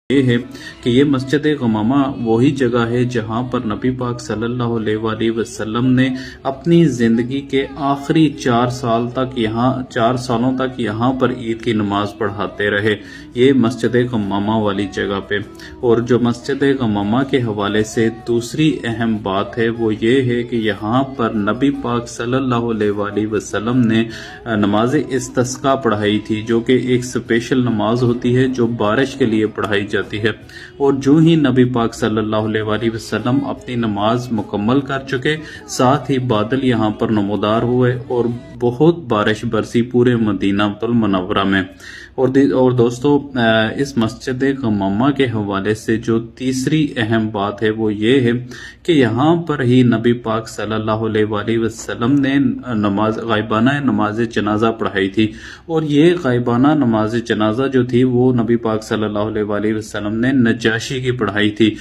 یہ ہے کہ یہ مسجد غمامہ وہی جگہ ہے جہاں پر نبی پاک صلی اللہ علیہ وآلہ وسلم نے اپنی زندگی کے آخری 4 سالوں تک یہاں پر عید کی نماز پڑھاتے رہے، یہ مسجد غمامہ والی جگہ پہ۔ اور جو مسجد غمامہ کے حوالے سے دوسری اہم بات ہے وہ یہ ہے کہ یہاں پر نبی پاک صلی اللہ علیہ وآلہ وسلم نے نماز استسقاء پڑھائی تھی، جو کہ ایک سپیشل نماز ہوتی ہے جو بارش کے لیے پڑھائی جاتی ہے۔ اور جو ہی نبی پاک صلی اللہ علیہ وآلہ وسلم اپنی نماز مکمل کر چکے، ساتھ ہی بادل یہاں پر نمودار ہوئے اور بہت بارش برسی پورے مدینہ المنورہ میں۔ اور دوستو، اس مسجد غمامہ کے حوالے سے جو تیسری اہم بات ہے وہ یہ ہے کہ یہاں پر ہی نبی پاک صلی اللہ علیہ وآلہ وسلم نے غائبانہ نماز جنازہ پڑھائی تھی، اور یہ غائبانہ نماز جنازہ جو تھی وہ نبی پاک صلی اللہ علیہ وآلہ وسلم نے نجاشی کی پڑھائی تھی۔